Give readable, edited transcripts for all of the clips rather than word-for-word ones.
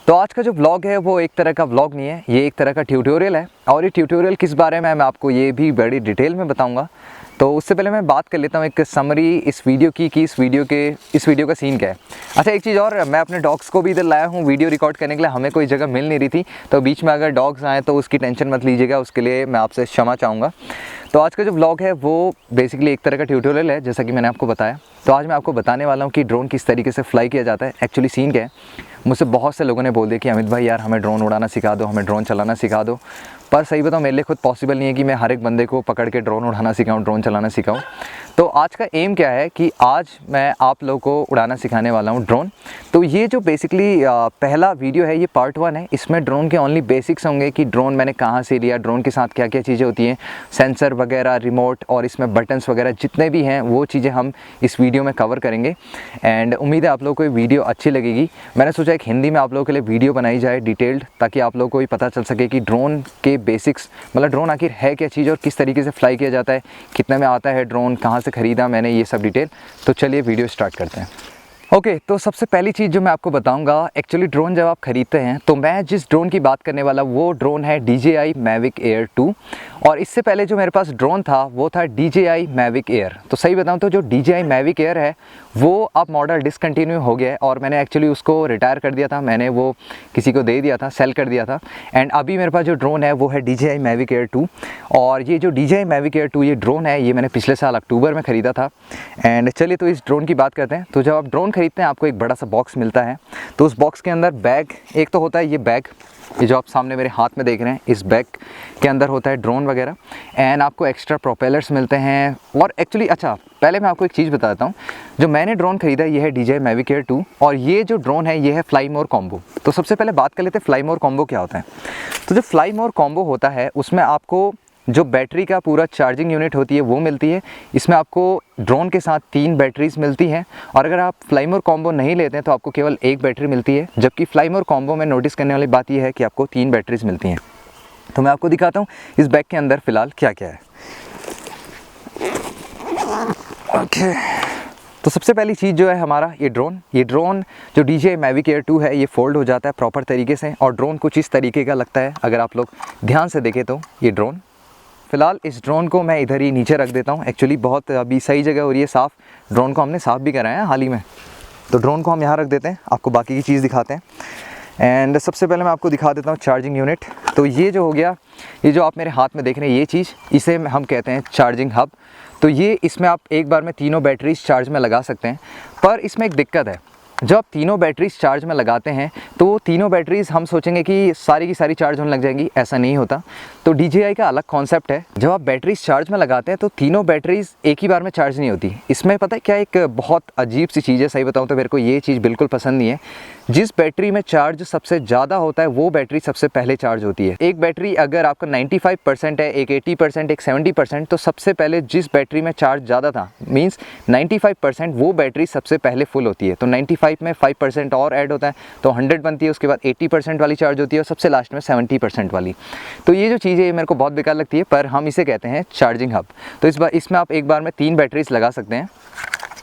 तो आज का जो व्लॉग है वो एक तरह का व्लॉग नहीं है, ये एक तरह का ट्यूटोरियल है। और ये ट्यूटोरियल किस बारे में है मैं आपको ये भी बड़ी डिटेल में बताऊंगा। तो उससे पहले मैं बात कर लेता हूँ एक समरी इस वीडियो की कि इस वीडियो का सीन क्या है। अच्छा, एक चीज़ और, मैं अपने डॉग्स को भी इधर लाया हूँ वीडियो रिकॉर्ड करने के लिए। हमें कोई जगह मिल नहीं रही थी, तो बीच में अगर डॉग्स आए तो उसकी टेंशन मत लीजिएगा, उसके लिए मैं आपसे क्षमा चाहूँगा। तो आज का जो व्लॉग है वो बेसिकली एक तरह का ट्यूटोरियल है, जैसा कि मैंने आपको बताया। तो आज मैं आपको बताने वाला हूँ कि ड्रोन किस तरीके से फ्लाई किया जाता है। एक्चुअली सीन क्या है, मुझसे बहुत से लोगों ने बोल दिया कि अमित भाई यार हमें ड्रोन उड़ाना सिखा दो, हमें ड्रोन चलाना सिखा दो। पर सही बताऊँ, मेरे लिए खुद पॉसिबल नहीं है कि मैं हर एक बंदे को पकड़ के ड्रोन उड़ाना सिखाऊँ, ड्रोन चलाना सिखाऊँ। तो आज का एम क्या है कि आज मैं आप लोगों को उड़ाना सिखाने वाला हूँ ड्रोन। तो ये जो बेसिकली पहला वीडियो है ये पार्ट 1 है। इसमें ड्रोन के ओनली बेसिक्स होंगे कि ड्रोन मैंने कहाँ से लिया, ड्रोन के साथ क्या क्या चीज़ें होती हैं, सेंसर वगैरह, रिमोट और इसमें बटन्स वगैरह जितने भी हैं वो चीज़ें हम इस वीडियो में कवर करेंगे। एंड उम्मीद है आप लोगों को ये वीडियो अच्छी लगेगी। मैंने सोचा एक हिंदी में आप लोगों के लिए वीडियो बनाई जाए डिटेल्ड, ताकि आप लोगों को भी पता चल सके कि ड्रोन के बेसिक्स, मतलब ड्रोन आखिर है क्या चीज़ और किस तरीके से फ्लाई किया जाता है, कितने में आता है ड्रोन, कहाँ से ख़रीदा मैंने, ये सब डिटेल। तो चलिए वीडियो स्टार्ट करते हैं। ओके, तो सबसे पहली चीज़ जो मैं आपको बताऊंगा, एक्चुअली ड्रोन जब आप ख़रीदते हैं तो मैं जिस ड्रोन की बात करने वाला वो ड्रोन है DJI Mavic Air 2। और इससे पहले जो मेरे पास ड्रोन था वो था DJI Mavic Air। तो सही बताऊं तो जो DJI Mavic Air है वो अब मॉडल डिसकंटिन्यू हो गया है और मैंने एक्चुअली उसको रिटायर कर दिया था, मैंने वो किसी को दे दिया था, सेल कर दिया था। एंड अभी मेरे पास जो ड्रोन है वो है DJI Mavic Air 2। और ये जो DJI Mavic Air 2 ये ड्रोन है, ये मैंने पिछले साल अक्टूबर में ख़रीदा था। एंड चलिए तो इस ड्रोन की बात करते हैं। तो जब आप ड्रोन खरीदते हैं आपको एक बड़ा सा बॉक्स मिलता है। तो उस बॉक्स के अंदर बैग एक तो होता है, ये बैग, ये जो आप सामने मेरे हाथ में देख रहे हैं, इस बैग के अंदर होता है ड्रोन वगैरह। एंड आपको एक्स्ट्रा प्रोपेलर्स मिलते हैं। और एक्चुअली अच्छा, पहले मैं आपको एक चीज़ बता देता हूँ। जो मैंने ड्रोन खरीदा ये है DJI Mavic Air 2 और ये जो ड्रोन है ये है फ्लाई मोर कॉम्बो। तो सबसे पहले बात कर लेते हैं फ्लाई मोर कॉम्बो क्या होता है। तो जो फ्लाई मोर कॉम्बो होता है उसमें आपको जो बैटरी का पूरा चार्जिंग यूनिट होती है वो मिलती है। इसमें आपको ड्रोन के साथ 3 बैटरीज मिलती हैं। और अगर आप फ्लाई मोर कॉम्बो नहीं लेते हैं तो आपको केवल 1 बैटरी मिलती है। जबकि फ्लाई मोर कॉम्बो में नोटिस करने वाली बात यह है कि आपको 3 बैटरीज मिलती हैं। तो मैं आपको दिखाता हूँ इस बैग के अंदर फ़िलहाल क्या क्या है। ओके, तो सबसे पहली चीज़ जो है हमारा ये ड्रोन जो DJI Mavic Air 2 है ये फोल्ड हो जाता है प्रॉपर तरीके से। और ड्रोन कुछ इस तरीके का लगता है, अगर आप लोग ध्यान से देखें तो ये ड्रोन। फ़िलहाल इस ड्रोन को मैं इधर ही नीचे रख देता हूँ। एक्चुअली बहुत अभी सही जगह हो रही है साफ़, ड्रोन को हमने साफ़ भी कराया है हाल ही में। तो ड्रोन को हम यहाँ रख देते हैं, आपको बाकी की चीज़ दिखाते हैं। एंड सबसे पहले मैं आपको दिखा देता हूँ चार्जिंग यूनिट। तो ये जो हो गया, ये जो आप मेरे हाथ में देख रहे हैं ये चीज़, इसे हम कहते हैं चार्जिंग हब। तो ये इसमें आप एक बार में तीनों बैटरीज चार्ज में लगा सकते हैं। पर इसमें एक दिक्कत है, जब आप तीनों बैटरीज चार्ज में लगाते हैं तो वो तीनों बैटरीज हम सोचेंगे कि सारी की सारी चार्ज होने लग जाएंगी, ऐसा नहीं होता। तो DJI का अलग कॉन्सेप्ट है, जब आप बैटरीज चार्ज में लगाते हैं तो तीनों बैटरीज एक ही बार में चार्ज नहीं होती। इसमें पता है क्या, एक बहुत अजीब सी चीज़ है। सही बताऊँ तो मेरे को ये चीज़ बिल्कुल पसंद नहीं है। जिस बैटरी में चार्ज सबसे ज़्यादा होता है वो बैटरी सबसे पहले चार्ज होती है। एक बैटरी अगर आपका 95% है, एक 80%, एक 70%, तो सबसे पहले जिस बैटरी में चार्ज ज़्यादा था मीन्स 95% वो बैटरी सबसे पहले फुल होती है। तो 95 में 5% और ऐड होता है तो 100 बनती है। उसके बाद 80% वाली चार्ज होती है और सबसे लास्ट में 70% वाली। तो ये जो चीज़ है ये मेरे को बहुत बेकार लगती है, पर हम इसे कहते हैं चार्जिंग हब। तो इसमें आप एक बार में 3 बैटरीज लगा सकते हैं।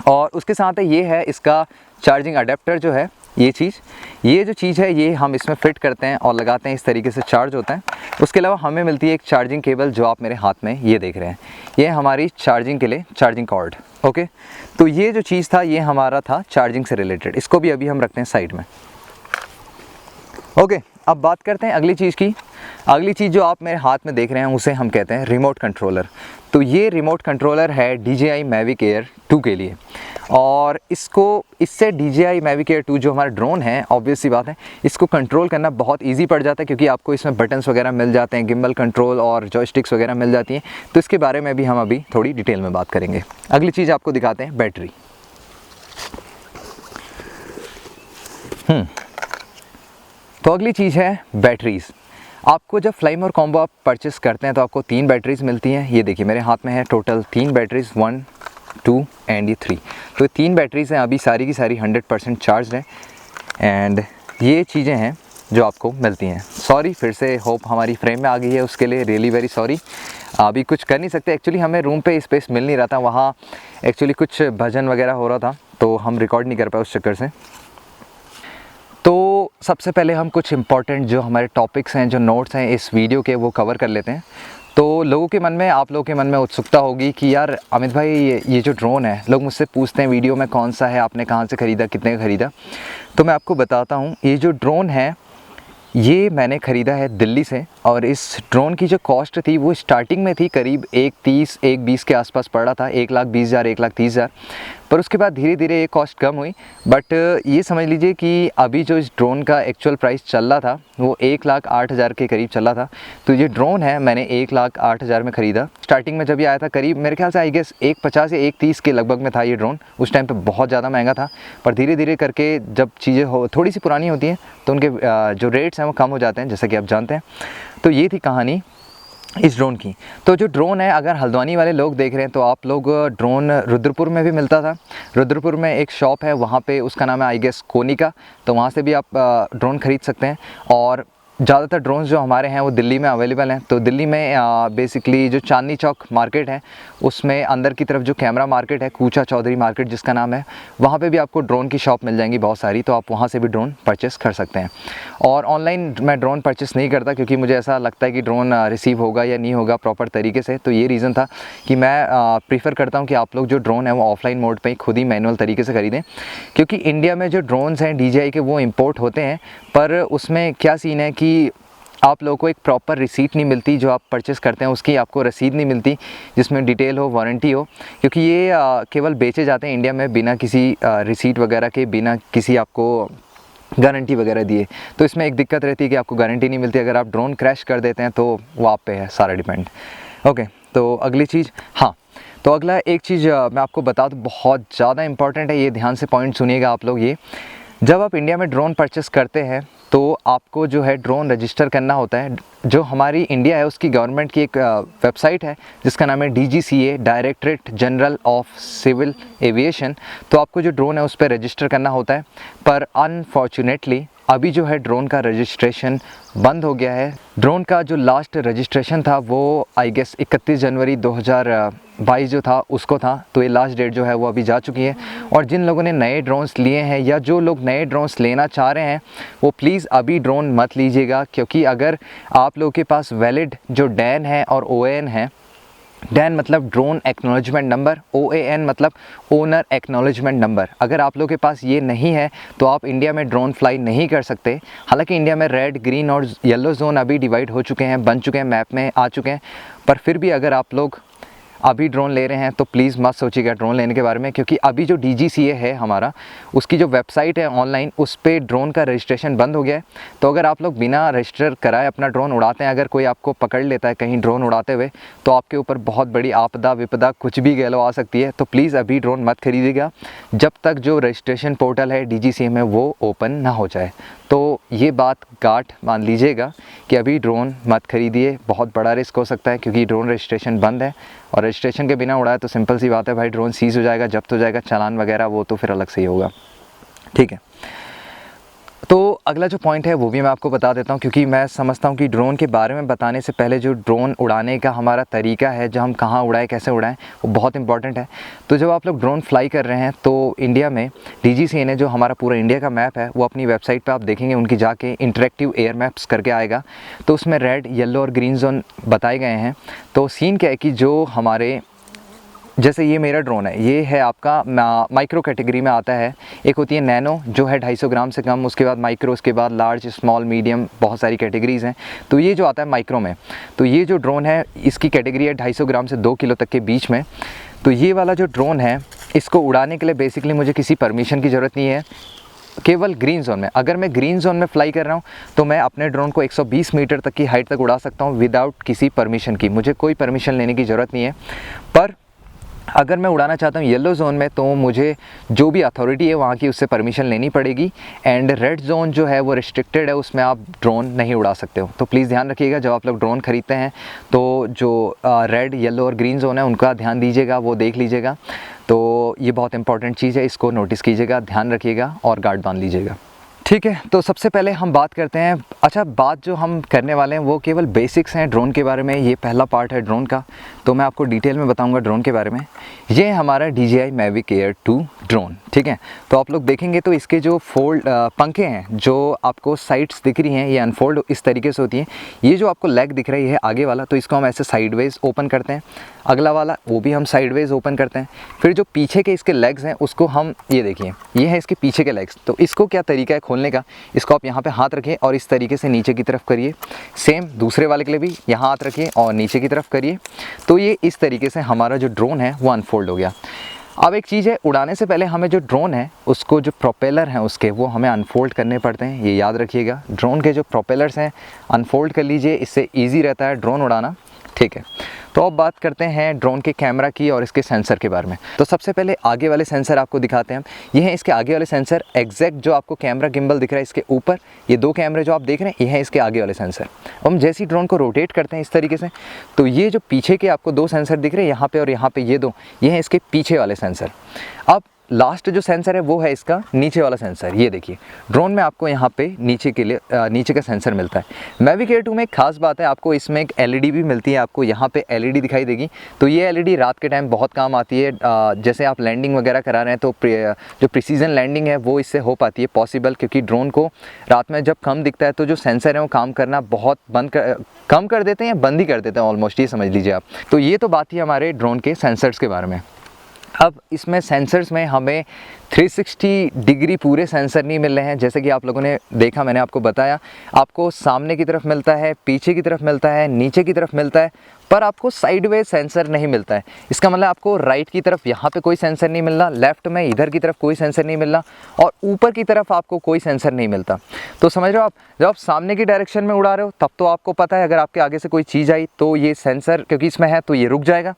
और उसके साथ ये है इसका चार्जिंग अडेप्टर जो है, ये जो चीज़ है ये हम इसमें फिट करते हैं और लगाते हैं, इस तरीके से चार्ज होता है। उसके अलावा हमें मिलती है एक चार्जिंग केबल, जो आप मेरे हाथ में ये देख रहे हैं, ये हमारी चार्जिंग के लिए चार्जिंग कॉर्ड। ओके, तो ये जो चीज़ था ये हमारा था चार्जिंग से रिलेटेड। इसको भी अभी हम रखते हैं साइड में। ओके, अब बात करते हैं अगली चीज़ की। अगली चीज़ जो आप मेरे हाथ में देख रहे हैं उसे हम कहते हैं रिमोट कंट्रोलर। तो ये रिमोट कंट्रोलर है DJI Mavic Air 2 के लिए। और इससे DJI Mavic Air 2 जो हमारा ड्रोन है, ऑब्वियस सी बात है, इसको कंट्रोल करना बहुत इजी पड़ जाता है, क्योंकि आपको इसमें बटन्स वगैरह मिल जाते हैं, गिम्बल कंट्रोल और जॉयस्टिक्स वगैरह मिल जाती हैं। तो इसके बारे में भी हम अभी थोड़ी डिटेल में बात करेंगे। अगली चीज़ आपको दिखाते हैं बैटरी। तो अगली चीज़ है बैटरीज़। आपको जब फ्लाई मोर कॉम्बो आप परचेस करते हैं तो आपको 3 बैटरीज़ मिलती हैं। ये देखिए मेरे हाथ में है टोटल 3 बैटरीज़, 1, 2 एंड ये 3। तो 3 बैटरीज़ हैं, अभी सारी की सारी 100% चार्ज हैं। एंड ये चीज़ें हैं जो आपको मिलती हैं। सॉरी फिर से, होप हमारी फ्रेम में आ गई है, उसके लिए रियली वेरी सॉरी। अभी कुछ कर नहीं सकते, एक्चुअली हमें रूम पे स्पेस मिल नहीं रहा था, वहाँ एक्चुअली कुछ भजन वगैरह हो रहा था तो हम रिकॉर्ड नहीं कर पाए उस चक्कर से। तो सबसे पहले हम कुछ इम्पॉर्टेंट जो हमारे टॉपिक्स हैं, जो नोट्स हैं इस वीडियो के, वो कवर कर लेते हैं। तो लोगों के मन में, आप लोगों के मन में उत्सुकता होगी कि यार अमित भाई ये जो ड्रोन है, लोग मुझसे पूछते हैं वीडियो में कौन सा है, आपने कहाँ से ख़रीदा, कितने का ख़रीदा। तो मैं आपको बताता हूँ, ये जो ड्रोन है ये मैंने ख़रीदा है दिल्ली से, और इस ड्रोन की जो कॉस्ट थी वो स्टार्टिंग में थी करीब 130 120 के आसपास पड़ रहा था, 1,20,000 1,30,000। पर उसके बाद धीरे धीरे ये कॉस्ट कम हुई। बट ये समझ लीजिए कि अभी जो इस ड्रोन का एक्चुअल प्राइस चल रहा था वो 1,08,000 के करीब चल रहा था। तो ये ड्रोन है मैंने 1,08,000 में ख़रीदा। स्टार्टिंग में जब ये आया था करीब मेरे ख्याल से आई गेस 150 या 130 के लगभग में था ये ड्रोन। उस टाइम पे बहुत ज़्यादा महंगा था, पर धीरे धीरे करके जब चीज़ें थोड़ी सी पुरानी होती हैं तो उनके जो रेट्स हैं वो कम हो जाते हैं, जैसा कि आप जानते हैं। तो ये थी कहानी इस ड्रोन की। तो जो ड्रोन है, अगर हल्द्वानी वाले लोग देख रहे हैं तो आप लोग, ड्रोन रुद्रपुर में भी मिलता था। रुद्रपुर में एक शॉप है, वहाँ पे उसका नाम है आई गेस कोनिका, तो वहाँ से भी आप ड्रोन ख़रीद सकते हैं। और ज़्यादातर ड्रोन्स जो हमारे हैं वो दिल्ली में अवेलेबल हैं। तो दिल्ली में बेसिकली जो चांदनी चौक मार्केट है उसमें अंदर की तरफ जो कैमरा मार्केट है, कूचा चौधरी मार्केट जिसका नाम है, वहाँ पे भी आपको ड्रोन की शॉप मिल जाएंगी बहुत सारी। तो आप वहाँ से भी ड्रोन परचेस कर सकते हैं। और ऑनलाइन मैं ड्रोन परचेस नहीं करता, क्योंकि मुझे ऐसा लगता है कि ड्रोन रिसीव होगा या नहीं होगा प्रॉपर तरीके से। तो ये रीज़न था कि मैं प्रीफर करता हूँ कि आप लोग जो ड्रोन है वो ऑफलाइन मोड पर ही खुद ही मैनुअल तरीके से ख़रीदें। क्योंकि इंडिया में जो ड्रोन्स हैं DJI के वो इम्पोर्ट होते हैं, पर उसमें क्या सीन है कि आप लोगों को एक प्रॉपर रिसीट नहीं मिलती। जो आप परचेस करते हैं उसकी आपको रसीद नहीं मिलती जिसमें डिटेल हो, वारंटी हो। क्योंकि ये केवल बेचे जाते हैं इंडिया में बिना किसी रिसीट वगैरह के, बिना किसी आपको गारंटी वगैरह दिए। तो इसमें एक दिक्कत रहती है कि आपको गारंटी नहीं मिलती। अगर आप ड्रोन क्रैश कर देते हैं तो वो आप पे है सारा डिपेंड। ओके, तो अगली चीज़, हाँ, तो अगला एक चीज़ मैं आपको बता दूँ, बहुत ज़्यादा इंपॉर्टेंट है, ये ध्यान से पॉइंट सुनिएगा आप लोग। ये जब आप इंडिया में ड्रोन परचेस करते हैं तो आपको जो है ड्रोन रजिस्टर करना होता है। जो हमारी इंडिया है उसकी गवर्नमेंट की एक वेबसाइट है जिसका नाम है DGCA, directorate general of civil aviation. तो आपको जो ड्रोन है उस पर रजिस्टर करना होता है। पर अनफॉर्चुनेटली अभी जो है ड्रोन का रजिस्ट्रेशन बंद हो गया है। ड्रोन का जो लास्ट रजिस्ट्रेशन था वो आई गेस 31 जनवरी 2022 जो था उसको था। तो ये लास्ट डेट जो है वो अभी जा चुकी है। और जिन लोगों ने नए ड्रोन्स लिए हैं या जो लोग नए ड्रोन्स लेना चाह रहे हैं वो प्लीज़ अभी ड्रोन मत लीजिएगा। क्योंकि अगर आप लोगों के पास वैलिड जो डैन है और OAN है, डैन मतलब ड्रोन एक्नॉलेजमेंट नंबर, OAN मतलब ओनर एक्नॉलेजमेंट नंबर, अगर आप लोगों के पास ये नहीं है तो आप इंडिया में ड्रोन फ्लाई नहीं कर सकते। हालांकि इंडिया में रेड, ग्रीन और येलो जोन अभी डिवाइड हो चुके हैं, बन चुके हैं, मैप में आ चुके हैं। पर फिर भी अगर आप लोग अभी ड्रोन ले रहे हैं तो प्लीज़ मत सोचिएगा ड्रोन लेने के बारे में। क्योंकि अभी जो DGCA है हमारा, उसकी जो वेबसाइट है ऑनलाइन, उस पर ड्रोन का रजिस्ट्रेशन बंद हो गया है। तो अगर आप लोग बिना रजिस्टर कराए अपना ड्रोन उड़ाते हैं, अगर कोई आपको पकड़ लेता है कहीं ड्रोन उड़ाते हुए, तो आपके ऊपर बहुत बड़ी आपदा विपदा कुछ भी गैलो आ सकती है। तो प्लीज़ अभी ड्रोन मत खरीदिएगा जब तक जो रजिस्ट्रेशन पोर्टल है DGCA में वो ओपन ना हो जाए। तो ये बात गांठ मान लीजिएगा कि अभी ड्रोन मत खरीदिए, बहुत बड़ा रिस्क हो सकता है। क्योंकि ड्रोन रजिस्ट्रेशन बंद है और रजिस्ट्रेशन के बिना उड़ाए तो सिंपल सी बात है भाई, ड्रोन सीज़ हो जाएगा, जब्त हो जाएगा, चालान वगैरह वो तो फिर अलग से ही होगा। ठीक है, तो अगला जो पॉइंट है वो भी मैं आपको बता देता हूँ। क्योंकि मैं समझता हूँ कि ड्रोन के बारे में बताने से पहले जो ड्रोन उड़ाने का हमारा तरीका है, जो हम कहाँ उड़ाएं, कैसे उड़ाएं, वो बहुत इंपॉर्टेंट है। तो जब आप लोग ड्रोन फ्लाई कर रहे हैं तो इंडिया में DGCA ने जो हमारा पूरा इंडिया का मैप है वो अपनी वेबसाइट पर आप देखेंगे, उनकी जाके इंटरेक्टिव एयर मैप्स करके आएगा। तो उसमें रेड, येलो और ग्रीन जोन बताए गए हैं। तो सीन क्या है कि जो हमारे, जैसे ये मेरा ड्रोन है, ये है आपका माइक्रो कैटेगरी में आता है। एक होती है नैनो जो है 250 ग्राम से कम, उसके बाद माइक्रो, उसके बाद लार्ज, स्मॉल, मीडियम, बहुत सारी कैटेगरीज़ हैं। तो ये जो आता है माइक्रो में, तो ये जो ड्रोन है इसकी कैटेगरी है 250 ग्राम से 2 किलो तक के बीच में। तो ये वाला जो ड्रोन है इसको उड़ाने के लिए बेसिकली मुझे किसी परमिशन की ज़रूरत नहीं है, केवल ग्रीन जोन में। अगर मैं ग्रीन जोन में फ्लाई कर रहा हूँ तो मैं अपने ड्रोन को 120 मीटर तक की हाइट तक उड़ा सकता हूँ विदाउट किसी परमिशन की। मुझे कोई परमिशन लेने की ज़रूरत नहीं है। पर अगर मैं उड़ाना चाहता हूँ येलो जोन में तो मुझे जो भी अथॉरिटी है वहाँ की उससे परमिशन लेनी पड़ेगी। एंड रेड जोन जो है वो रिस्ट्रिक्टेड है, उसमें आप ड्रोन नहीं उड़ा सकते हो। तो प्लीज़ ध्यान रखिएगा जब आप लोग ड्रोन खरीदते हैं तो जो रेड, येलो और ग्रीन जोन है उनका ध्यान दीजिएगा, वो देख लीजिएगा। तो ये बहुत इंपॉर्टेंट चीज़ है, इसको नोटिस कीजिएगा, ध्यान रखिएगा और गार्ड बांध लीजिएगा। ठीक है, तो सबसे पहले हम बात करते हैं। अच्छा, बात जो हम करने वाले हैं वो केवल बेसिक्स हैं ड्रोन के बारे में। ये पहला पार्ट है ड्रोन का, तो मैं आपको डिटेल में बताऊंगा ड्रोन के बारे में। ये हमारा DJI Mavic Air 2 ड्रोन, ठीक है। तो आप लोग देखेंगे तो इसके जो पंखे हैं जो आपको साइड्स दिख रही हैं, ये अनफोल्ड इस तरीके से होती हैं। ये जो आपको लेग दिख रही है आगे वाला, तो इसको हम ऐसे साइडवेज ओपन करते हैं। अगला वाला वो भी हम साइडवेज ओपन करते हैं। फिर जो पीछे के इसके लेग्स हैं उसको हम, ये देखिए ये है इसके पीछे के लेग्स। तो इसको क्या तरीका है खोलने का, इसको आप यहाँ पे हाथ रखिए और इस तरीके से नीचे की तरफ करिए। सेम दूसरे वाले के लिए भी यहाँ हाथ रखिए और नीचे की तरफ करिए। तो ये इस तरीके से हमारा जो ड्रोन है वो अनफोल्ड हो गया। अब एक चीज़ है, उड़ाने से पहले हमें जो ड्रोन है उसको जो प्रोपेलर हैं उसके वो हमें अनफोल्ड करने पड़ते हैं, ये याद रखिएगा। ड्रोन के जो प्रोपेलर्स हैं अनफोल्ड कर लीजिए, इससे ईजी रहता है ड्रोन उड़ाना, ठीक है। तो अब बात करते हैं ड्रोन के कैमरा की और इसके सेंसर के बारे में। तो सबसे पहले आगे वाले सेंसर आपको दिखाते हैं हम। ये हैं इसके आगे वाले सेंसर, एग्जैक्ट जो आपको कैमरा गिम्बल दिख रहा है इसके ऊपर, ये दो कैमरे जो आप देख रहे हैं ये हैं इसके आगे वाले सेंसर। हम जैसे ही ड्रोन को रोटेट करते हैं इस तरीके से, तो ये जो पीछे के आपको दो सेंसर दिख रहे हैं यहाँ पे और यहाँ पे, ये दो, ये हैं इसके पीछे वाले सेंसर। अब लास्ट जो सेंसर है वो है इसका नीचे वाला सेंसर। ये देखिए ड्रोन में आपको यहाँ पे नीचे के लिए नीचे का सेंसर मिलता है। Mavic Air 2 में एक खास बात है, आपको इसमें एक LED भी मिलती है। आपको यहाँ पे LED दिखाई देगी, तो ये LED रात के टाइम बहुत काम आती है। जैसे आप लैंडिंग वगैरह करा रहे हैं तो जो प्रिसीजन लैंडिंग है वो इससे हो पाती है पॉसिबल, क्योंकि ड्रोन को रात में जब कम दिखता है तो जो सेंसर है वो काम करना बहुत कम कर देते हैं या बंद ही कर देते हैं ऑलमोस्ट, ये समझ लीजिए आप। तो ये तो बात ही हमारे ड्रोन के सेंसर्स के बारे में। अब इसमें सेंसर्स में हमें 360 डिग्री पूरे सेंसर नहीं मिल रहे हैं, जैसे कि आप लोगों ने देखा, मैंने आपको बताया। आपको सामने की तरफ मिलता है, पीछे की तरफ मिलता है, नीचे की तरफ मिलता है, पर आपको साइडवेज सेंसर नहीं मिलता है। इसका मतलब आपको राइट की तरफ यहाँ पे कोई सेंसर नहीं मिल रहा, लेफ्ट में इधर की तरफ कोई सेंसर नहीं मिल रहा, और ऊपर की तरफ आपको कोई सेंसर नहीं मिलता। तो समझ रहे हो आप, जब आप सामने की डायरेक्शन में उड़ा रहे हो तब तो आपको पता है अगर आपके आगे से कोई चीज़ आई तो ये सेंसर क्योंकि इसमें है तो ये रुक जाएगा।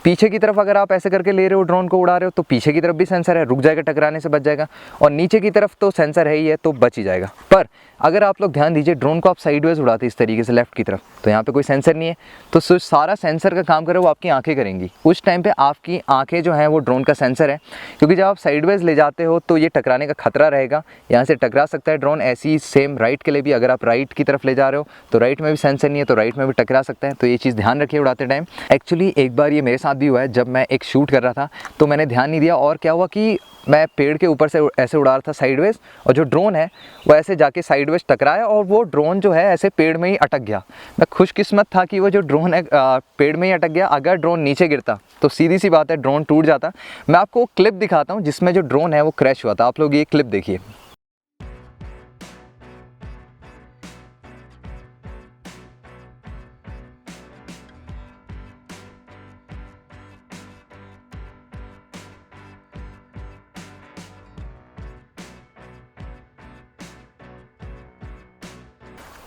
पीछे की तरफ अगर आप ऐसे करके ले रहे हो ड्रोन को उड़ा रहे हो तो पीछे की तरफ भी सेंसर है, रुक जाएगा, टकराने से बच जाएगा, और नीचे की तरफ तो सेंसर है ही है तो बच ही जाएगा। पर अगर आप लोग ध्यान दीजिए, ड्रोन को आप साइडवेज उड़ाते इस तरीके से लेफ्ट की तरफ, तो यहाँ पे कोई सेंसर नहीं है, तो सारा सेंसर का काम करे वो आपकी आंखें करेंगी। उस टाइम पे आपकी आंखें जो हैं वो ड्रोन का सेंसर है, क्योंकि जब आप साइडवेज ले जाते हो तो ये टकराने का खतरा रहेगा, यहाँ से टकरा सकता है ड्रोन। ऐसी ही सेम राइट के लिए भी, अगर आप राइट की तरफ ले जा रहे हो तो राइट में भी सेंसर नहीं है तो राइट में भी टकरा सकता है। तो ये चीज़ ध्यान रखिए उड़ाते टाइम। एक्चुअली एक बार ये मेरे साथ भी हुआ है, जब मैं एक शूट कर रहा था तो मैंने ध्यान नहीं दिया, और क्या हुआ कि मैं पेड़ के ऊपर से ऐसे उड़ा रहा था साइडवेज, और जो ड्रोन है वो ऐसे जाके साइडवेज टकराया और वो ड्रोन जो है ऐसे पेड़ में ही अटक गया। मैं खुशकिस्मत था कि वो जो ड्रोन है पेड़ में ही अटक गया। अगर ड्रोन नीचे गिरता तो सीधी सी बात है ड्रोन टूट जाता। मैं आपको क्लिप दिखाता हूँ जिसमें जो ड्रोन है वो क्रैश हुआ था, आप लोग ये क्लिप देखिए।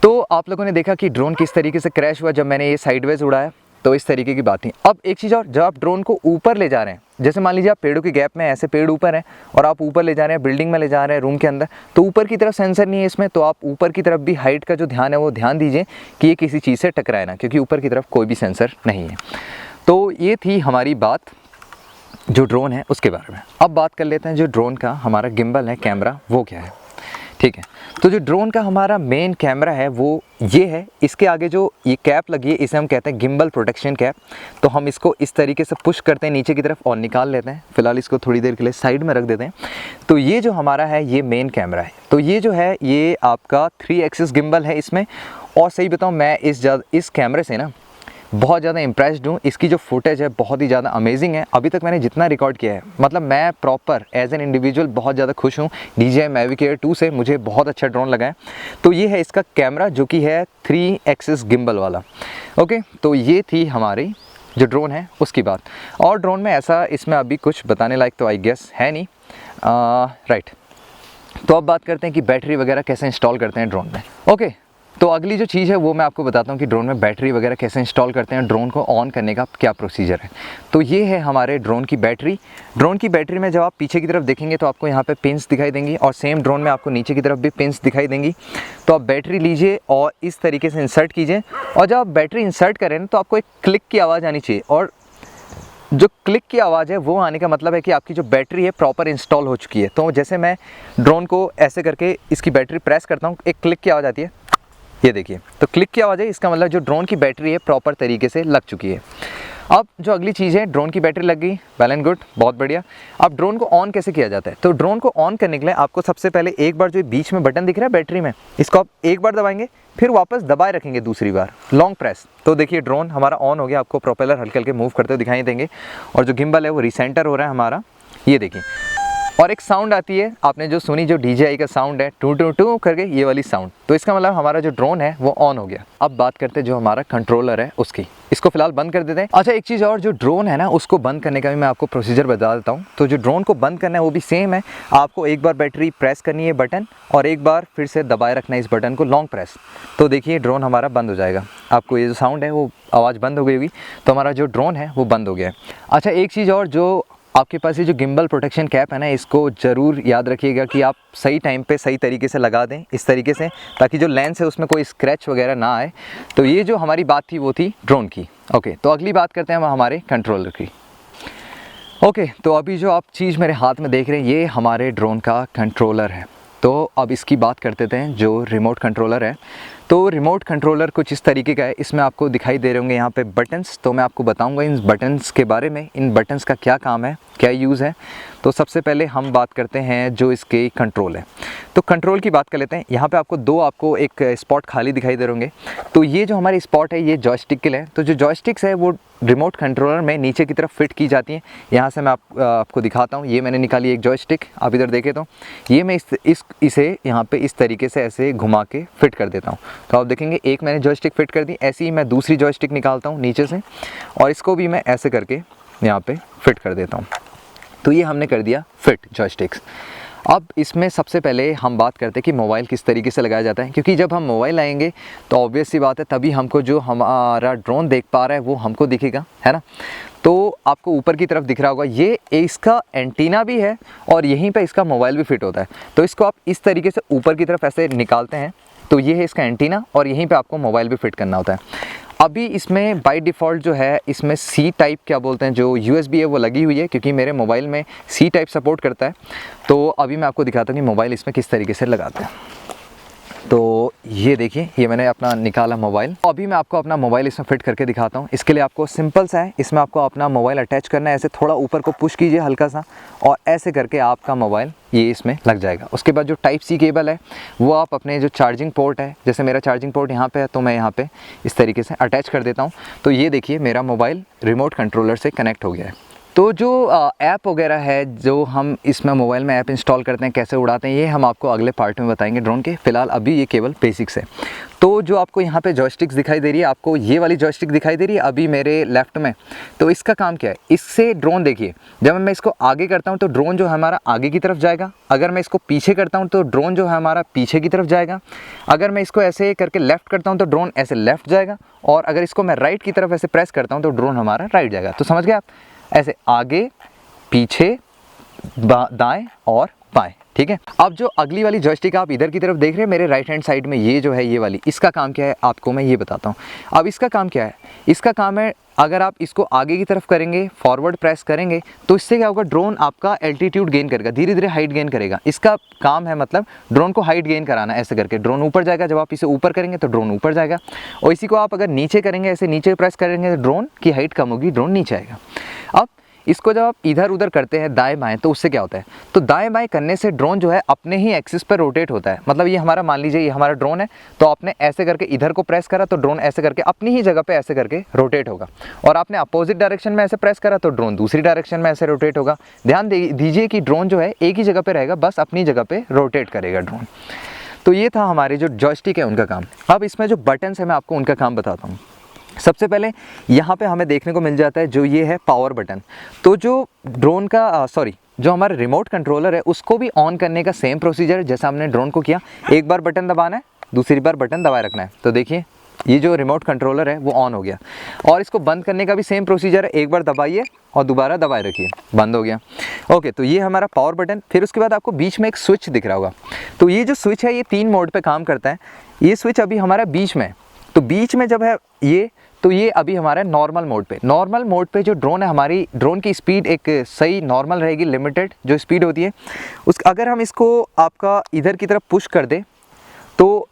तो आप लोगों ने देखा कि ड्रोन किस तरीके से क्रैश हुआ जब मैंने ये साइडवेज उड़ाया, तो इस तरीके की बात थी। अब एक चीज़ और, जब आप ड्रोन को ऊपर ले जा रहे हैं, जैसे मान लीजिए आप पेड़ों के गैप में, ऐसे पेड़ ऊपर हैं और आप ऊपर ले जा रहे हैं, बिल्डिंग में ले जा रहे हैं, रूम के अंदर, तो ऊपर की तरफ सेंसर नहीं है इसमें, तो आप ऊपर की तरफ भी हाइट का जो ध्यान है वो ध्यान दीजिए कि ये किसी चीज़ से टकराए ना, क्योंकि ऊपर की तरफ कोई भी सेंसर नहीं है। तो ये थी हमारी बात जो ड्रोन है उसके बारे में। अब बात कर लेते हैं जो ड्रोन का हमारा गिम्बल है, कैमरा, वो क्या है, ठीक है। तो जो ड्रोन का हमारा मेन कैमरा है वो ये है। इसके आगे जो ये कैप लगी है इसे हम कहते हैं गिम्बल प्रोटेक्शन कैप। तो हम इसको इस तरीके से पुश करते हैं नीचे की तरफ और निकाल लेते हैं। फिलहाल इसको थोड़ी देर के लिए साइड में रख देते हैं। तो ये जो हमारा है ये मेन कैमरा है। तो ये जो है ये आपका 3 एक्सिस गिम्बल है इसमें। और सही बताऊँ, मैं इस कैमरे से ना बहुत ज़्यादा इम्प्रेस्ड हूँ। इसकी जो फुटेज है बहुत ही ज़्यादा अमेजिंग है। अभी तक मैंने जितना रिकॉर्ड किया है, मतलब मैं प्रॉपर एज एन इंडिविजुअल बहुत ज़्यादा खुश हूँ DJI Mavic Air 2 से। मुझे बहुत अच्छा ड्रोन लगा है। तो ये है इसका कैमरा जो कि है 3 एक्सिस गिम्बल वाला। ओके, तो ये थी हमारी जो ड्रोन है उसकी बात। और ड्रोन में ऐसा इसमें अभी कुछ बताने लायक तो आई गेस है नहीं। राइट, तो अब बात करते हैं कि बैटरी वगैरह कैसे इंस्टॉल करते हैं ड्रोन में। ओके, तो अगली जो चीज़ है वो मैं आपको बताता हूँ कि ड्रोन में बैटरी वगैरह कैसे इंस्टॉल करते हैं, ड्रोन को ऑन करने का क्या प्रोसीजर है। तो ये है हमारे ड्रोन की बैटरी। ड्रोन की बैटरी में जब आप पीछे की तरफ देखेंगे तो आपको यहाँ पे पिंस दिखाई देंगी, और सेम ड्रोन में आपको नीचे की तरफ भी पिंस दिखाई देंगी। तो आप बैटरी लीजिए और इस तरीके से इंसर्ट कीजिए, और जब आप बैटरी इंसर्ट करें तो आपको एक क्लिक की आवाज़ आनी चाहिए, और जो क्लिक की आवाज़ है वो आने का मतलब है कि आपकी जो बैटरी है प्रॉपर इंस्टॉल हो चुकी है। तो जैसे मैं ड्रोन को ऐसे करके इसकी बैटरी प्रेस करता हूँ, एक क्लिक की आवाज़ आती है, ये देखिए, तो क्लिक की आवाज़ है, इसका मतलब जो ड्रोन की बैटरी है प्रॉपर तरीके से लग चुकी है। अब जो अगली चीज़ है, ड्रोन की बैटरी लग गई, वेल एंड गुड, बहुत बढ़िया। अब ड्रोन को ऑन कैसे किया जाता है? तो ड्रोन को ऑन करने के लिए आपको सबसे पहले एक बार जो बीच में बटन दिख रहा है बैटरी में, इसको आप एक बार दबाएंगे, फिर वापस दबाए रखेंगे दूसरी बार, लॉन्ग प्रेस। तो देखिए ड्रोन हमारा ऑन हो गया, आपको प्रोपेलर हल्के हल्के मूव करते हुए दिखाई देंगे और जो गिम्बल है वो रिसेंटर हो रहा है हमारा, ये देखिए। और एक साउंड आती है, आपने जो सुनी, जो DJI का साउंड है, टू टू टू करके ये वाली साउंड। तो इसका मतलब हमारा जो ड्रोन है वो ऑन हो गया। अब बात करते हैं जो हमारा कंट्रोलर है उसकी, इसको फिलहाल बंद कर देते हैं। अच्छा, एक चीज़ और, जो ड्रोन है ना उसको बंद करने का भी मैं आपको प्रोसीजर बता देता हूँ। तो जो ड्रोन को बंद करना है वो भी सेम है, आपको एक बार बैटरी प्रेस करनी है बटन और एक बार फिर से दबाए रखना है इस बटन को, लॉन्ग प्रेस। तो देखिए ड्रोन हमारा बंद हो जाएगा, आपको ये जो साउंड है वो आवाज़ बंद हो गई होगी, तो हमारा जो ड्रोन है वो बंद हो गया है। अच्छा, एक चीज़ और, जो आपके पास ये जो गिम्बल प्रोटेक्शन कैप है ना, इसको ज़रूर याद रखिएगा कि आप सही टाइम पे सही तरीके से लगा दें, इस तरीके से, ताकि जो लेंस है उसमें कोई स्क्रैच वगैरह ना आए। तो ये जो हमारी बात थी वो थी ड्रोन की। ओके, तो अगली बात करते हैं हम हमारे कंट्रोलर की। ओके, तो अभी जो आप चीज़ मेरे हाथ में देख रहे हैं ये हमारे ड्रोन का कंट्रोलर है। तो अब इसकी बात करते हैं, जो रिमोट कंट्रोलर है। तो रिमोट कंट्रोलर कुछ इस तरीके का है, इसमें आपको दिखाई दे रहे होंगे यहाँ पे बटन्स। तो मैं आपको बताऊंगा इन बटन्स के बारे में, इन बटन्स का क्या काम है, क्या यूज़ है। तो सबसे पहले हम बात करते हैं जो इसके कंट्रोल है। तो कंट्रोल की बात कर लेते हैं। यहाँ पे आपको एक स्पॉट खाली दिखाई दे रहे होंगे। तो ये जो हमारी स्पॉट है ये जॉयस्टिक के लिए है। तो जो जॉयस्टिक्स है वो रिमोट कंट्रोलर में नीचे की तरफ फिट की जाती हैं। यहाँ से मैं आपको दिखाता हूँ, ये मैंने निकाली एक जॉयस्टिक, आप इधर देखें तो ये मैं इसे यहाँ पे इस तरीके से ऐसे घुमा के फिट कर देता हूँ। तो आप देखेंगे एक मैंने जॉयस्टिक फिट कर दी, ऐसे ही मैं दूसरी जॉयस्टिक निकालता हूँ नीचे से और इसको भी मैं ऐसे करके यहाँ पे फिट कर देता हूँ। तो ये हमने कर दिया फिट जॉयस्टिक्स। अब इसमें सबसे पहले हम बात करते हैं कि मोबाइल किस तरीके से लगाया जाता है, क्योंकि जब हम मोबाइल लाएंगे तो ऑब्वियस सी बात है तभी हमको जो हमारा ड्रोन देख पा रहा है वो हमको दिखेगा, है ना। तो आपको ऊपर की तरफ दिख रहा होगा, ये इसका एंटीना भी है और यहीं पे इसका मोबाइल भी फिट होता है। तो इसको आप इस तरीके से ऊपर की तरफ ऐसे निकालते हैं, तो ये है इसका एंटीना और यहीं पे आपको मोबाइल भी फिट करना होता है। अभी इसमें बाय डिफ़ॉल्ट जो है इसमें C टाइप क्या बोलते हैं जो USB है वो लगी हुई है, क्योंकि मेरे मोबाइल में C टाइप सपोर्ट करता है। तो अभी मैं आपको दिखाता हूँ कि मोबाइल इसमें किस तरीके से लगाते हैं। तो ये देखिए, ये मैंने अपना निकाला मोबाइल। अभी मैं आपको अपना मोबाइल इसमें फिट करके दिखाता हूँ। इसके लिए आपको सिंपल सा है, इसमें आपको अपना मोबाइल अटैच करना है। ऐसे थोड़ा ऊपर को पुश कीजिए हल्का सा और ऐसे करके आपका मोबाइल ये इसमें लग जाएगा। उसके बाद जो टाइप C केबल है वो आप अपने जो चार्जिंग पोर्ट है, जैसे मेरा चार्जिंग पोर्ट यहाँ पे है तो मैं यहाँ पे इस तरीके से अटैच कर देता हूँ। तो ये देखिए मेरा मोबाइल रिमोट कंट्रोलर से कनेक्ट हो गया है। तो जो ऐप वगैरह है जो हम इसमें मोबाइल में ऐप इंस्टॉल करते हैं, कैसे उड़ाते हैं, ये हम आपको अगले पार्ट में बताएंगे ड्रोन के। फ़िलहाल अभी ये केवल बेसिक्स है। तो जो आपको यहाँ पे जॉयस्टिक्स दिखाई दे रही है, आपको ये वाली जॉयस्टिक दिखाई दे रही है अभी मेरे लेफ़्ट में, तो इसका काम क्या है, इससे ड्रोन देखिए जब मैं इसको आगे करता हूँ तो ड्रोन जो है हमारा आगे की तरफ जाएगा। अगर मैं इसको पीछे करता हूँ तो ड्रोन जो है हमारा पीछे की तरफ जाएगा। अगर मैं इसको ऐसे करके लेफ़्ट करता हूँ तो ड्रोन ऐसे लेफ़्ट जाएगा। और अगर इसको मैं राइट की तरफ ऐसे प्रेस करता हूँ तो ड्रोन हमारा राइट जाएगा। तो समझ गए आप, ऐसे आगे पीछे दाएं और बाएं, ठीक है। अब जो अगली वाली जॉयस्टिक आप इधर की तरफ देख रहे हैं मेरे राइट हैंड साइड में, ये जो है ये वाली, इसका काम क्या है आपको मैं ये बताता हूँ। अब इसका काम क्या है, इसका काम है अगर आप इसको आगे की तरफ करेंगे, फॉरवर्ड प्रेस करेंगे, तो इससे क्या होगा, ड्रोन आपका एल्टीट्यूड गेन करेगा, धीरे धीरे हाइट गेन करेगा। इसका काम है मतलब ड्रोन को हाइट गेन कराना। ऐसे करके ड्रोन ऊपर जाएगा, जब आप इसे ऊपर करेंगे तो ड्रोन ऊपर जाएगा। और इसी को आप अगर नीचे करेंगे, ऐसे नीचे प्रेस करेंगे तो ड्रोन की हाइट कम होगी, ड्रोन नीचे आएगा। अब इसको जब आप इधर उधर करते हैं दाएं बाएं, तो उससे क्या होता है, तो दाएं बाएं करने से ड्रोन जो है अपने ही एक्सिस पर रोटेट होता है। मतलब ये हमारा, मान लीजिए ये हमारा ड्रोन है, तो आपने ऐसे करके इधर को प्रेस करा तो ड्रोन ऐसे करके अपनी ही जगह पे ऐसे करके रोटेट होगा। और आपने अपोजिट डायरेक्शन में ऐसे प्रेस करा तो ड्रोन दूसरी डायरेक्शन में ऐसे रोटेट होगा। ध्यान दीजिए कि ड्रोन जो है एक ही जगह पे रहेगा, बस अपनी जगह पे रोटेट करेगा ड्रोन। तो ये था हमारे जो जॉयस्टिक है उनका काम। अब इसमें जो बटन्स है मैं आपको उनका काम बताता हूँ। सबसे पहले यहाँ पे हमें देखने को मिल जाता है जो ये है पावर बटन। तो जो ड्रोन का जो हमारा रिमोट कंट्रोलर है उसको भी ऑन करने का सेम प्रोसीजर है जैसा हमने ड्रोन को किया। एक बार बटन दबाना है, दूसरी बार बटन दबाए रखना है। तो देखिए ये जो रिमोट कंट्रोलर है वो ऑन हो गया। और इसको बंद करने का भी सेम प्रोसीजर है, एक बार दबाइए और दोबारा दबाए रखिए, बंद हो गया। ओके, तो ये हमारा पावर बटन। फिर उसके बाद आपको बीच में एक स्विच दिख रहा होगा। तो ये जो स्विच है ये 3 मोड पे काम करता है। ये स्विच अभी हमारा बीच में है, तो बीच में जब है ये, तो ये अभी हमारा नॉर्मल मोड पे। नॉर्मल मोड पे जो ड्रोन है, हमारी ड्रोन की स्पीड एक सही नॉर्मल रहेगी, लिमिटेड जो स्पीड होती है उस, अगर हम इसको आपका इधर की तरफ पुश कर दे तो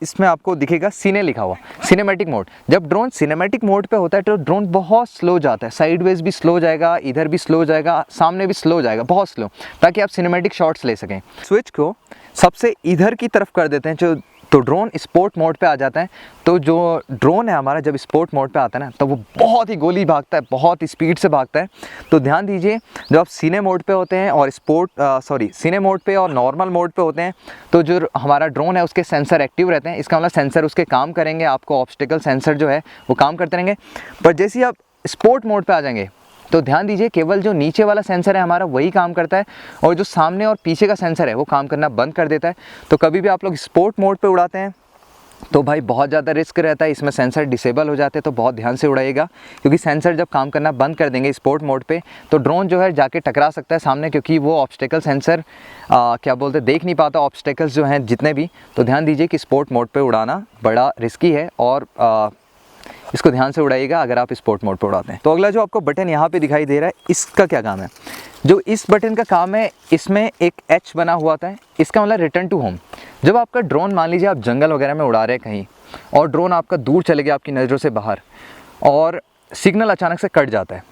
इसमें आपको दिखेगा सीने लिखा हुआ, सिनेमैटिक मोड। जब ड्रोन सिनेमैटिक मोड पे होता है तो ड्रोन बहुत स्लो जाता है, साइडवेज भी स्लो जाएगा, इधर भी स्लो जाएगा, सामने भी स्लो जाएगा, बहुत स्लो, ताकि आप सिनेमैटिक शॉट्स ले सकें। स्विच को सबसे इधर की तरफ कर देते हैं तो ड्रोन स्पोर्ट मोड पे आ जाता है। तो जो ड्रोन है हमारा जब स्पोर्ट मोड पे आता है ना, तो वो बहुत ही गोली भागता है, बहुत ही स्पीड से भागता है। तो ध्यान दीजिए, जब आप सीने मोड पे होते हैं और सीने मोड पे और नॉर्मल मोड पे होते हैं, तो जो हमारा ड्रोन है उसके सेंसर एक्टिव रहते हैं। इसका मतलब सेंसर उसके काम करेंगे, आपको ऑब्स्टिकल सेंसर जो है वो काम करते रहेंगे। पर जैसे ही आप स्पोर्ट मोड पे आ जाएंगे तो ध्यान दीजिए, केवल जो नीचे वाला सेंसर है हमारा वही काम करता है, और जो सामने और पीछे का सेंसर है वो काम करना बंद कर देता है। तो कभी भी आप लोग स्पोर्ट मोड पे उड़ाते हैं तो भाई बहुत ज़्यादा रिस्क रहता है, इसमें सेंसर डिसेबल हो जाते हैं। तो बहुत ध्यान से उड़ाइएगा, क्योंकि सेंसर जब काम करना बंद कर देंगे स्पोर्ट मोड पे तो ड्रोन जो है जाके टकरा सकता है सामने, क्योंकि वो ऑब्स्टेकल सेंसर क्या बोलते हैं, देख नहीं पाता ऑब्स्टेकल्स जो हैं जितने भी। तो ध्यान दीजिए कि स्पोर्ट मोड पे उड़ाना बड़ा रिस्की है, और इसको ध्यान से उड़ाइएगा अगर आप स्पोर्ट मोड पे उड़ाते हैं। तो अगला जो आपको बटन यहाँ पे दिखाई दे रहा है, इसका क्या काम है? जो इस बटन का काम है, इसमें एक एच बना हुआ था, इसका मतलब रिटर्न टू होम। जब आपका ड्रोन, मान लीजिए आप जंगल वगैरह में उड़ा रहे हैं कहीं, और ड्रोन आपका दूर चले गया आपकी नज़रों से बाहर, और सिग्नल अचानक से कट जाता है,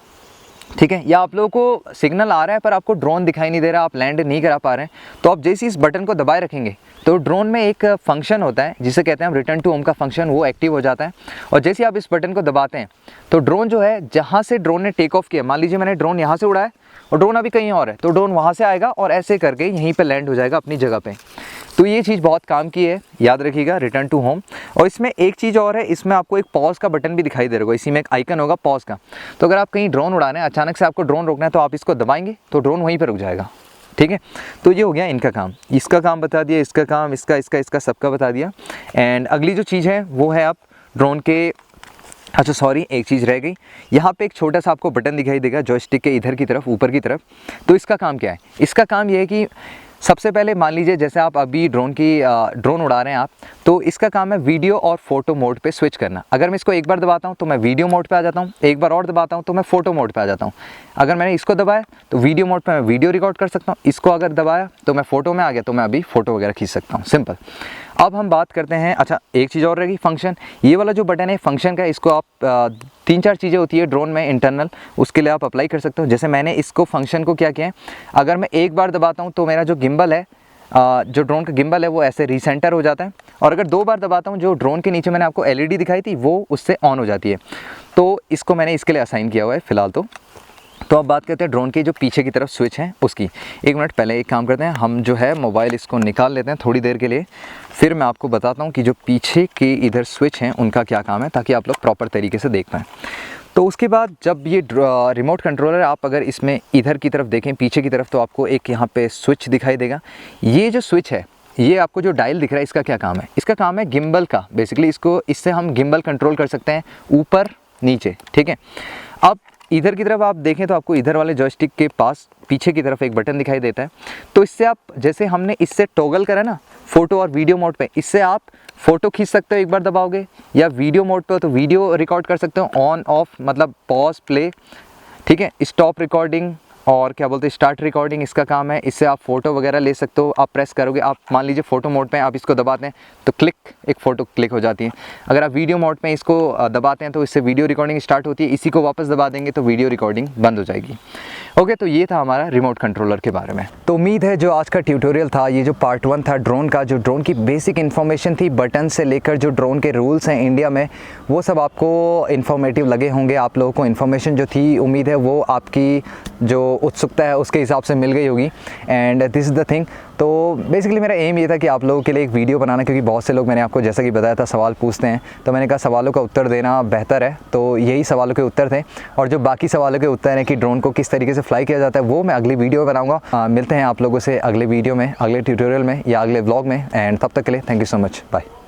ठीक है, या आप लोगों को सिग्नल आ रहा है पर आपको ड्रोन दिखाई नहीं दे रहा, आप लैंड नहीं करा पा रहे हैं, तो आप जैसे इस बटन को दबाए रखेंगे तो ड्रोन में एक फंक्शन होता है जिसे कहते हैं हम रिटर्न टू होम का फंक्शन, वो एक्टिव हो जाता है। और जैसे आप इस बटन को दबाते हैं तो ड्रोन जो है, जहाँ से ड्रोन ने टेक ऑफ किया, मान लीजिए मैंने ड्रोन यहाँ से उड़ाया और ड्रोन अभी कहीं और है, तो ड्रोन वहाँ से आएगा और ऐसे करके यहीं पर लैंड हो जाएगा अपनी जगह पे। तो ये चीज़ बहुत काम की है, याद रखिएगा, रिटर्न टू होम। और इसमें एक चीज़ और है, इसमें आपको एक पॉज का बटन भी दिखाई दे रहा होगा, इसी में एक आइकन होगा पॉज का। तो अगर आप कहीं ड्रोन उड़ा रहे हैं, अचानक से आपको ड्रोन रोकना है, तो आप इसको दबाएंगे तो ड्रोन वहीं पर रुक जाएगा, ठीक है। तो ये हो गया इनका काम, इसका काम बता दिया, इसका काम, इसका सबका बता दिया। एंड अगली जो चीज़ है वो है आप ड्रोन के, अच्छा सॉरी, एक चीज़ रह गई, यहाँ पे एक छोटा सा आपको बटन दिखाई देगा जॉयस्टिक के इधर की तरफ, ऊपर की तरफ। तो इसका काम क्या है? इसका काम ये है कि सबसे पहले मान लीजिए जैसे आप अभी ड्रोन उड़ा रहे हैं आप, तो इसका काम है वीडियो और फोटो मोड पे स्विच करना। अगर मैं इसको एक बार दबाता हूँ तो मैं वीडियो मोड पे आ जाता हूँ, एक बार और दबाता हूँ तो मैं फोटो मोड पे आ जाता हूँ। अगर मैंने इसको दबाया तो वीडियो मोड पे मैं वीडियो रिकॉर्ड कर सकता हूँ, इसको अगर दबाया तो मैं फोटो में आ गया तो मैं अभी फोटो वगैरह खींच सकता हूँ, सिंपल। अब हम बात करते हैं, अच्छा एक चीज़ और रहेगी, फंक्शन। ये वाला जो बटन है फंक्शन का, इसको आप 3-4 चीज़ें होती है ड्रोन में इंटरनल, उसके लिए आप अप्लाई कर सकते हो। जैसे मैंने इसको फंक्शन को क्या किया है, अगर मैं एक बार दबाता हूँ तो मेरा जो गिम्बल है, जो ड्रोन का गिम्बल है वो ऐसे रीसेंटर हो जाता है, और अगर 2 बार दबाता हूँ, जो ड्रोन के नीचे मैंने आपको LED दिखाई थी वो उससे ऑन हो जाती है। तो इसको मैंने इसके लिए असाइन किया हुआ है फ़िलहाल। तो अब बात करते हैं ड्रोन के जो पीछे की तरफ स्विच है उसकी। एक मिनट पहले एक काम करते हैं, हम जो है मोबाइल इसको निकाल लेते हैं थोड़ी देर के लिए, फिर मैं आपको बताता हूँ कि जो पीछे के इधर स्विच हैं उनका क्या काम है, ताकि आप लोग प्रॉपर तरीके से देख पाएँ। तो उसके बाद जब ये रिमोट कंट्रोलर, आप अगर इसमें इधर की तरफ देखें पीछे की तरफ, तो आपको एक यहाँ पे स्विच दिखाई देगा। ये जो स्विच है, ये आपको जो डायल दिख रहा है, इसका क्या काम है? इसका काम है गिम्बल का, बेसिकली इससे हम गिम्बल कंट्रोल कर सकते हैं ऊपर नीचे, ठीक है। अब इधर की तरफ आप देखें तो आपको इधर वाले जॉयस्टिक के पास पीछे की तरफ एक बटन दिखाई देता है। तो इससे आप, जैसे हमने इससे टॉगल करा ना फ़ोटो और वीडियो मोड पे, इससे आप फ़ोटो खींच सकते हो एक बार दबाओगे, या वीडियो मोड पे हो तो वीडियो रिकॉर्ड कर सकते हो, ऑन ऑफ मतलब पॉज प्ले, ठीक है, स्टॉप रिकॉर्डिंग, और क्या बोलते हैं स्टार्ट रिकॉर्डिंग इसका काम है। इससे आप फ़ोटो वगैरह ले सकते हो। आप प्रेस करोगे, आप मान लीजिए फ़ोटो मोड पे आप इसको दबाते हैं तो क्लिक, एक फ़ोटो क्लिक हो जाती है। अगर आप वीडियो मोड पे इसको दबाते हैं तो इससे वीडियो रिकॉर्डिंग स्टार्ट होती है, इसी को वापस दबा देंगे तो वीडियो रिकॉर्डिंग बंद हो जाएगी। ओके, तो ये था हमारा रिमोट कंट्रोलर के बारे में। तो उम्मीद है जो आज का ट्यूटोरियल था, ये जो पार्ट 1 था ड्रोन का, जो ड्रोन की बेसिक इन्फॉर्मेशन थी, बटन से लेकर जो ड्रोन के रूल्स हैं इंडिया में, वो सब आपको इन्फॉर्मेटिव लगे होंगे। आप लोगों को इन्फॉर्मेशन जो थी, उम्मीद है वो आपकी जो उत्सुकता है उसके हिसाब से मिल गई होगी। And this is the thing. तो बेसिकली मेरा एम ये था कि आप लोगों के लिए एक वीडियो बनाना, क्योंकि बहुत से लोग, मैंने आपको जैसा कि बताया था, सवाल पूछते हैं, तो मैंने कहा सवालों का उत्तर देना बेहतर है। तो यही सवालों के उत्तर थे, और जो बाकी सवालों के उत्तर हैं कि ड्रोन को किस तरीके से फ्लाई किया जाता है, वो मैं अगली वीडियो में बनाऊँगा। मिलते हैं आप लोगों से अगले वीडियो में, अगले ट्यूटोरियल में या अगले व्लॉग में। एंड तब तक के लिए thank you so much, bye.